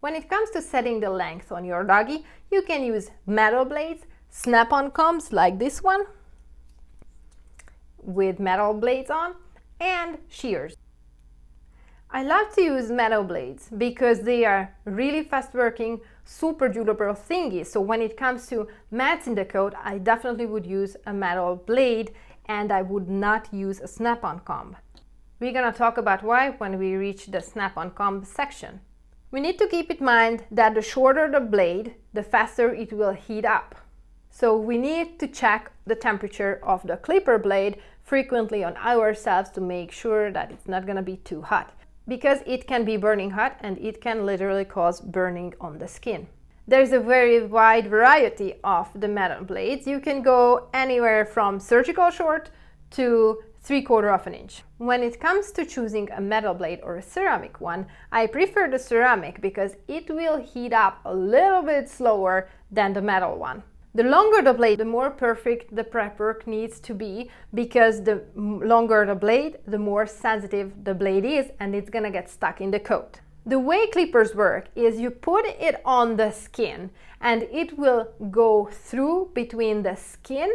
When it comes to setting the length on your doggy, you can use metal blades, snap-on combs like this one with metal blades on, and shears. I love to use metal blades because they are really fast working, super durable thingies. So when it comes to mats in the coat, I definitely would use a metal blade and I would not use a snap-on comb. We're gonna talk about why when we reach the snap-on comb section. We need to keep in mind that the shorter the blade, the faster it will heat up. So we need to check the temperature of the clipper blade frequently on ourselves to make sure that it's not gonna be too hot, because it can be burning hot and it can literally cause burning on the skin. There's a very wide variety of the metal blades. You can go anywhere from surgical short to 3/4 of an inch. When it comes to choosing a metal blade or a ceramic one, I prefer the ceramic because it will heat up a little bit slower than the metal one. The longer the blade, the more perfect the prep work needs to be, because the longer the blade, the more sensitive the blade is and it's gonna get stuck in the coat. The way clippers work is you put it on the skin and it will go through between the skin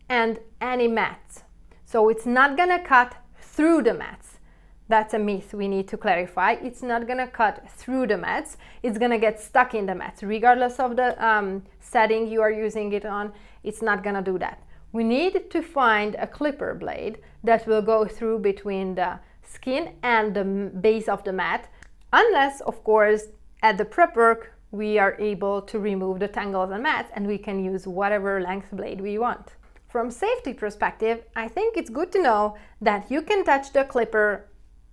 and any mats. So it's not gonna cut through the mats. That's a myth we need to clarify. It's not gonna cut through the mats. It's gonna get stuck in the mats. Regardless of the setting you are using it on, it's not gonna do that. We need to find a clipper blade that will go through between the skin and the base of the mat, unless, of course, at the prep work, we are able to remove the tangles and mats and we can use whatever length blade we want. From safety perspective, I think it's good to know that you can touch the clipper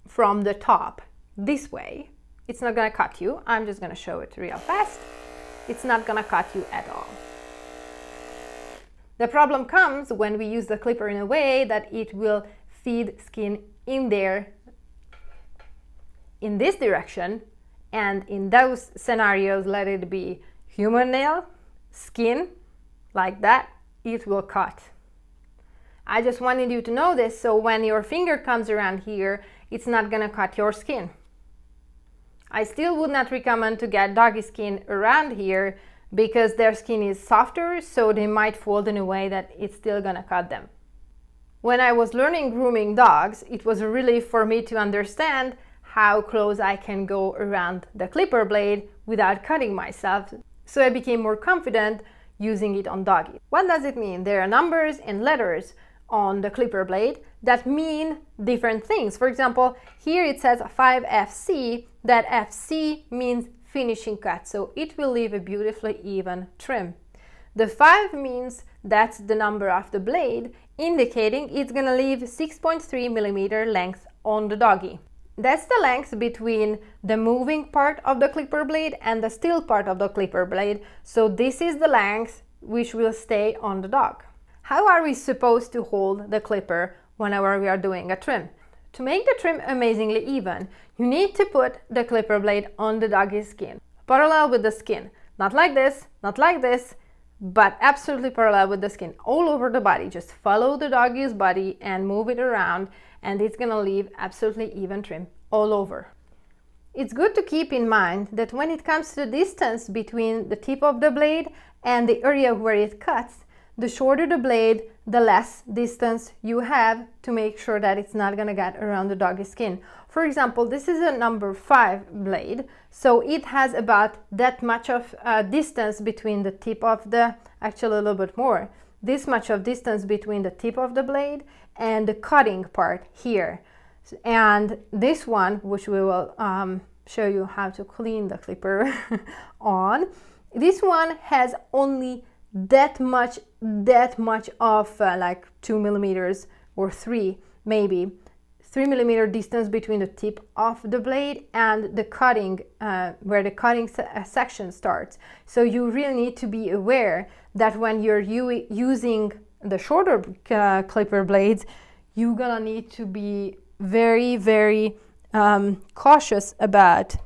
from the top this way. It's not gonna cut you. I'm just gonna show it real fast. It's not gonna cut you at all. The problem comes when we use the clipper in a way that it will feed skin in there in this direction, and in those scenarios, let it be human nail, skin, like that, it will cut. I just wanted you to know this, so when your finger comes around here, it's not gonna cut your skin. I still would not recommend to get doggy skin around here because their skin is softer, so they might fold in a way that it's still gonna cut them. When I was learning grooming dogs, it was a relief for me to understand how close I can go around the clipper blade without cutting myself, so I became more confident using it on doggy. What does it mean? There are numbers and letters on the clipper blade that mean different things. For example, here it says 5FC. That FC means finishing cut, so it will leave a beautifully even trim. The 5 means that's the number of the blade, indicating it's gonna leave 6.3 millimeter length on the doggy. That's the length between the moving part of the clipper blade and the still part of the clipper blade, so this is the length which will stay on the dog. How are we supposed to hold the clipper whenever we are doing a trim? To make the trim amazingly even, you need to put the clipper blade on the doggy's skin, parallel with the skin. Not like this, not like this, but absolutely parallel with the skin, all over the body. Just follow the doggy's body and move it around, and it's gonna leave absolutely even trim all over. It's good to keep in mind that when it comes to the distance between the tip of the blade and the area where it cuts, the shorter the blade, the less distance you have to make sure that it's not gonna get around the doggy's skin. For example, this is a number 5 blade, so it has about that much of distance between the tip of the, actually a little bit more, this much of distance between the tip of the blade and the cutting part here. And this one, which we will show you how to clean the clipper on, this one has only that much of like 2 millimeters or 3 millimeter distance between the tip of the blade and the cutting, where the cutting section starts. So you really need to be aware that when you're using the shorter clipper blades, you're gonna need to be very cautious about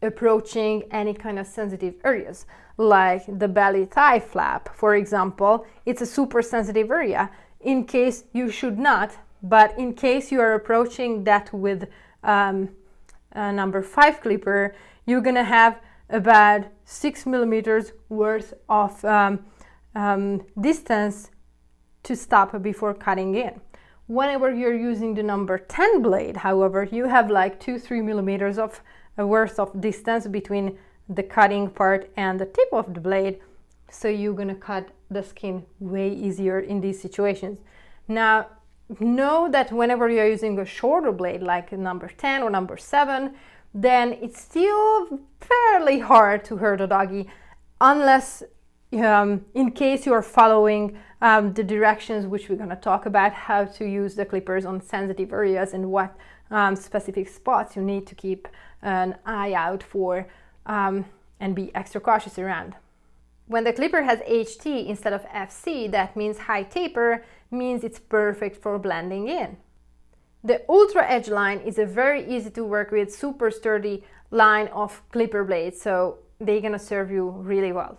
approaching any kind of sensitive areas, like the belly thigh flap, for example. It's a super sensitive area. In case you should not, but in case you are approaching that with number 5 clipper, you're gonna have about 6 millimeters worth of distance to stop before cutting in. Whenever you're using the number 10 blade, however, you have like 2-3 millimeters of worth of distance between the cutting part and the tip of the blade, so you're gonna cut the skin way easier in these situations. Now, know that whenever you're using a shorter blade like number 10 or number 7, then it's still fairly hard to hurt a doggy, unless in case you are following the directions which we're going to talk about, how to use the clippers on sensitive areas and what specific spots you need to keep an eye out for and be extra cautious around. When the clipper has HT instead of FC, that means high taper, means it's perfect for blending in. The Ultra Edge line is a very easy to work with, super sturdy line of clipper blades, so they're gonna serve you really well.